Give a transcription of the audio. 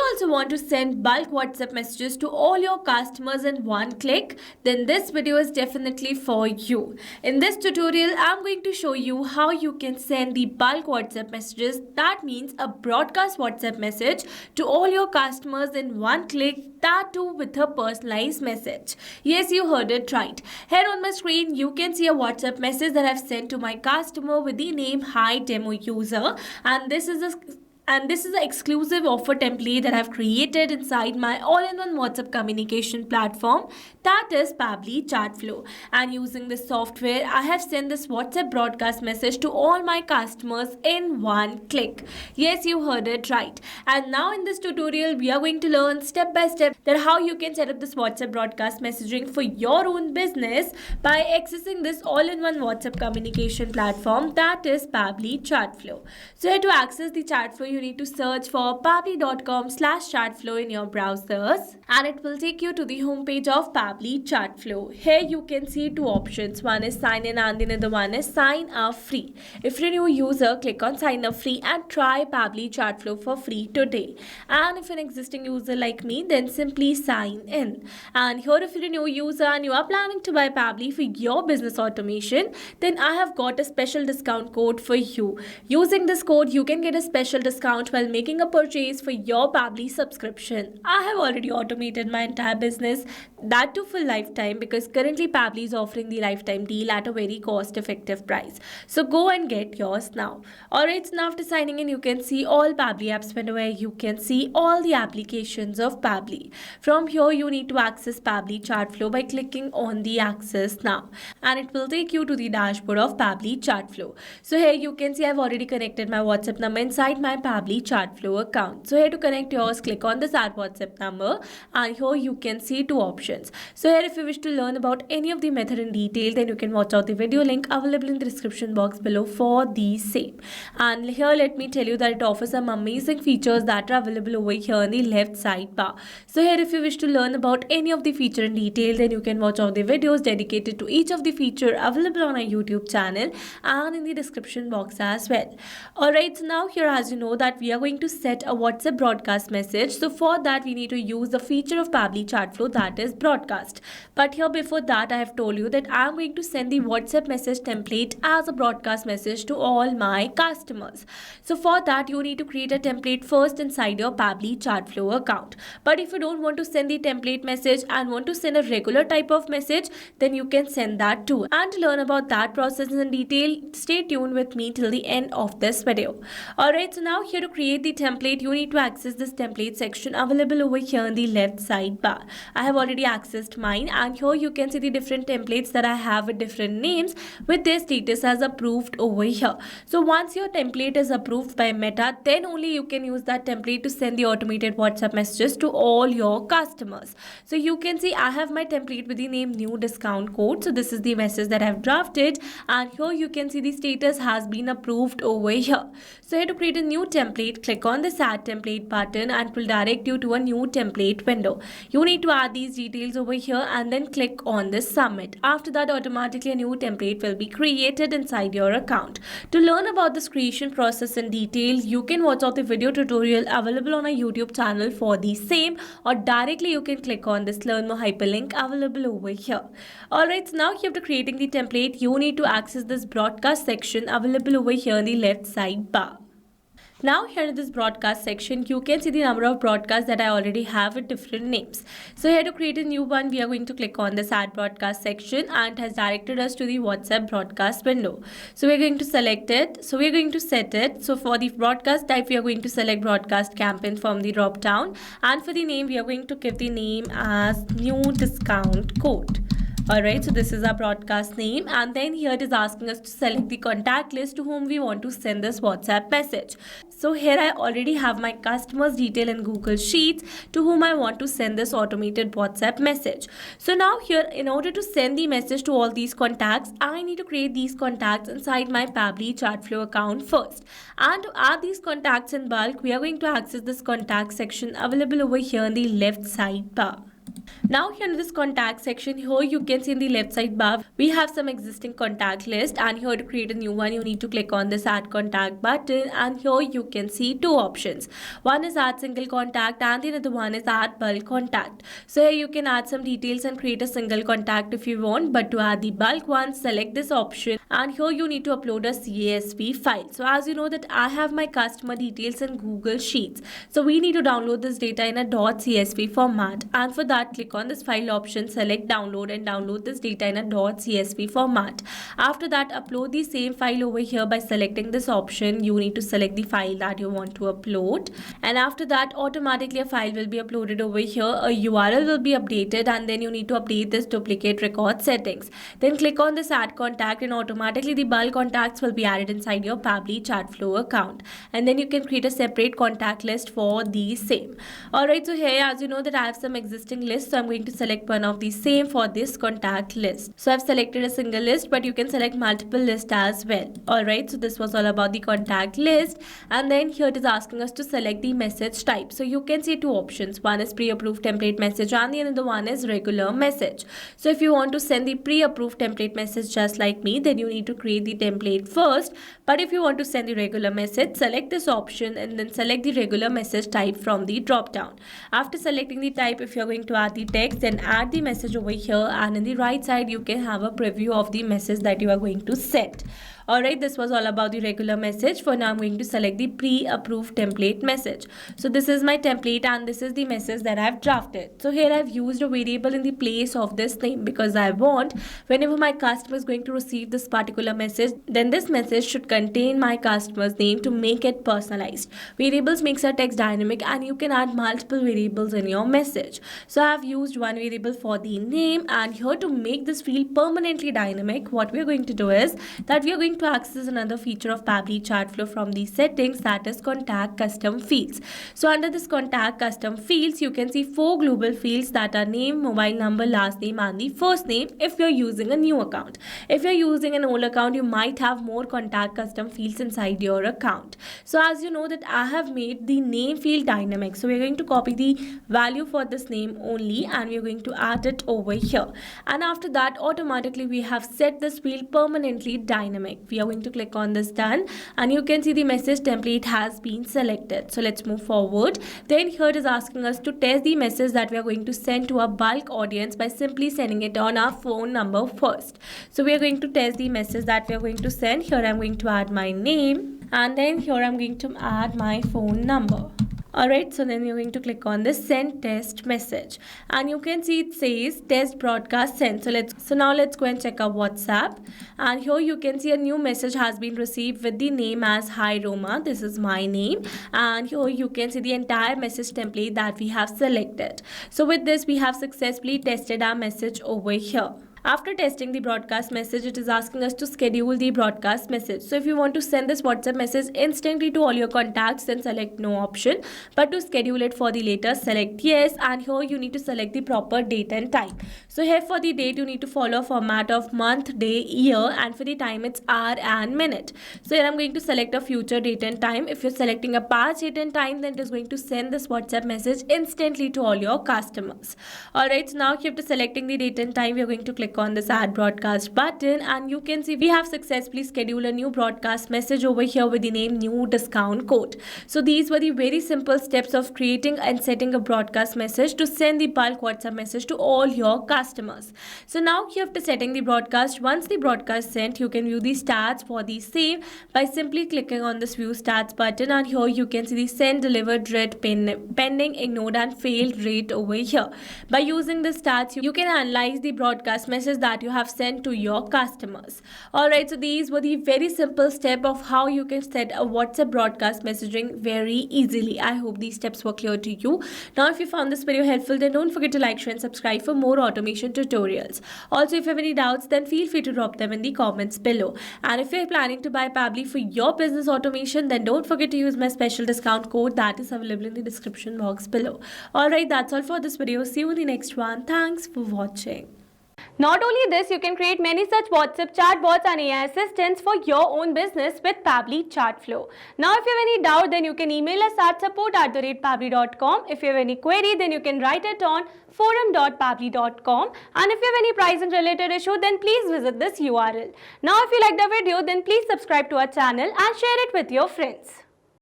also want to send bulk WhatsApp messages to all your customers in one click? Then this video is definitely for you. In this tutorial, I'm going to show you how you can send the bulk WhatsApp messages. That means a broadcast WhatsApp message to all your customers in one click, that too with a personalized message. Yes, you heard it right. Here on my screen, you can see a WhatsApp message that I've sent to my customer with the name Hi Demo User, and this is an exclusive offer template that I've created inside my all-in-one WhatsApp communication platform, that is Pabbly Chatflow. And using this software, I have sent this WhatsApp broadcast message to all my customers in one click. Yes, you heard it right. And now in this tutorial, we are going to learn step by step that how you can set up this WhatsApp broadcast messaging for your own business by accessing this all-in-one WhatsApp communication platform, that is Pabbly Chatflow. So here to access the Chatflow, you need to search for pabbly.com/chatflow in your browsers, and it will take you to the homepage of Pabbly Chatflow. Here you can see two options. One is sign in and the other one is sign up free. If you're a new user, click on sign up free and try Pabbly Chatflow for free today. And if you're an existing user like me, then simply sign in. And here if you're a new user and you are planning to buy Pabbly for your business automation, then I have got a special discount code for you. Using this code, you can get a special discount while making a purchase for your Pabbly subscription. I have already automated my entire business, that too for lifetime, because currently Pabbly is offering the lifetime deal at a very cost-effective price. So go and get yours now. Alright, so now after signing in, you can see all Pabbly apps window where you can see all the applications of Pabbly. From here, you need to access Pabbly Chatflow by clicking on the Access Now, and it will take you to the dashboard of Pabbly Chatflow. So here you can see I've already connected my WhatsApp number inside my Pabbly Chatflow account. So here to connect yours, click on this add WhatsApp number, and here you can see two options. So here if you wish to learn about any of the method in detail, then you can watch out the video link available in the description box below for the same. And here let me tell you that it offers some amazing features that are available over here in the left sidebar. So here if you wish to learn about any of the feature in detail, then you can watch out the videos dedicated to each of the feature available on our YouTube channel and in the description box as well. Alright, so now here as you know that we are going to set a WhatsApp broadcast message. So for that we need to use the feature of Pabbly Chatflow, that is broadcast. But here before that I have told you that I am going to send the WhatsApp message template as a broadcast message to all my customers. So for that you need to create a template first inside your Pabbly Chatflow account. But if you don't want to send the template message and want to send a regular type of message, then you can send that too. And to learn about that process in detail, stay tuned with me till the end of this video. Alright, so now here to create the template, you need to access this template section available over here in the left sidebar. I have already accessed mine, and here you can see the different templates that I have with different names with their status as approved over here. So once your template is approved by Meta, then only you can use that template to send the automated WhatsApp messages to all your customers. So you can see I have my template with the name new discount code. So this is the message that I've drafted, and here you can see the status has been approved over here. So here to create a new template, click on this add template button and it will direct you to a new template window. You need to add these details over here and then click on this submit. After that, automatically a new template will be created inside your account. To learn about this creation process in detail, you can watch out the video tutorial available on our YouTube channel for the same, or directly you can click on this learn more hyperlink available over here. Alright, so now here after creating the template, you need to access this broadcast section available over here in the left sidebar. Now here in this broadcast section, you can see the number of broadcasts that I already have with different names. So here to create a new one, we are going to click on this add broadcast section, and it has directed us to the WhatsApp broadcast window. So we're going to select it. So we're going to set it. So for the broadcast type, we are going to select broadcast campaign from the drop down, and for the name, we are going to give the name as new discount code. Alright, so this is our broadcast name, and then here it is asking us to select the contact list to whom we want to send this WhatsApp message. So here I already have my customers detail in Google Sheets to whom I want to send this automated WhatsApp message. So now here, in order to send the message to all these contacts, I need to create these contacts inside my Pabbly Chatflow account first. And to add these contacts in bulk, we are going to access this contact section available over here in the left sidebar. Now here in this contact section, here you can see in the left side bar, we have some existing contact list, and here to create a new one, you need to click on this add contact button, and here you can see two options. One is add single contact and the other one is add bulk contact. So here you can add some details and create a single contact if you want, but to add the bulk one, select this option, and here you need to upload a CSV file. So as you know that I have my customer details in Google Sheets. So we need to download this data in a .csv format, and for that click on this file option, select download and download this data in a .csv format. After that, upload the same file over here by selecting this option. You need to select the file that you want to upload, and after that automatically a file will be uploaded over here. A URL will be updated, and then you need to update this duplicate record settings. Then click on this add contact, and automatically the bulk contacts will be added inside your Pabbly Chatflow account, and then you can create a separate contact list for the same. Alright, so here as you know that I have some existing lists, so I'm going to select one of the same for this contact list. So I've selected a single list, but you can select multiple lists as well. Alright, so this was all about the contact list, and then here it is asking us to select the message type. So you can see two options. One is pre-approved template message and the other one is regular message. So if you want to send the pre-approved template message just like me, then you need to create the template first. But if you want to send the regular message, select this option and then select the regular message type from the drop down. After selecting the type, if you're going to add the text, then add the message over here, and in the right side you can have a preview of the message that you are going to send. Alright, this was all about the regular message. For now, I'm going to select the pre-approved template message. So this is my template and this is the message that I've drafted. So here I've used a variable in the place of this name because I want whenever my customer is going to receive this particular message, then this message should contain my customer's name to make it personalized. Variables makes our text dynamic, and you can add multiple variables in your message. So I've used one variable for the name, and here to make this field permanently dynamic, what we're going to do is that we are going to access another feature of Pabbly Chatflow from the settings, that is contact custom fields. So under this contact custom fields, you can see 4 global fields that are name, mobile number, last name and the first name if you're using a new account. If you're using an old account, you might have more contact custom fields inside your account. So as you know that I have made the name field dynamic. So we're going to copy the value for this name only and we're going to add it over here. And after that, automatically we have set this field permanently dynamic. We are going to click on this done, and you can see the message template has been selected. So let's move forward. Then here it is asking us to test the message that we are going to send to our bulk audience by simply sending it on our phone number first. So we are going to test the message that we are going to send. Here I'm going to add my name, and then here I'm going to add my phone number. Alright, so then you're going to click on this send test message, and you can see it says test broadcast sent. So now let's go and check our WhatsApp, and here you can see a new message has been received with the name as Hi Roma. This is my name, and here you can see the entire message template that we have selected. So with this, we have successfully tested our message over here. After testing the broadcast message, it is asking us to schedule the broadcast message. So if you want to send this WhatsApp message instantly to all your contacts, then select no option. But to schedule it for the later, select yes. And here you need to select the proper date and time. So here for the date, you need to follow a format of month, day, year. And for the time, it's hour and minute. So here I'm going to select a future date and time. If you're selecting a past date and time, then it is going to send this WhatsApp message instantly to all your customers. Alright, so now after selecting the date and time, we are going to click on this add broadcast button, and you can see we have successfully scheduled a new broadcast message over here with the name new discount code. So these were the very simple steps of creating and setting a broadcast message to send the bulk WhatsApp message to all your customers. So now here after setting the broadcast, once the broadcast sent, you can view the stats for the same by simply clicking on this view stats button, and here you can see the send, delivered, read, pending, ignored and failed rate over here. By using the stats, you can analyze the broadcast message that you have sent to your customers. Alright, so these were the very simple step of how you can set a WhatsApp broadcast messaging very easily. I hope these steps were clear to you. Now if you found this video helpful, then don't forget to like, share and subscribe for more automation tutorials. Also, if you have any doubts, then feel free to drop them in the comments below. And if you are planning to buy Pabbly for your business automation, then don't forget to use my special discount code that is available in the description box below. Alright, that's all for this video. See you in the next one. Thanks for watching. Not only this, you can create many such WhatsApp chatbots and AI assistants for your own business with Pabbly Chatflow. Now, if you have any doubt, then you can email us at support@pabbly.com. If you have any query, then you can write it on forum.pabbly.com. And if you have any price and related issue, then please visit this URL. Now, if you like the video, then please subscribe to our channel and share it with your friends.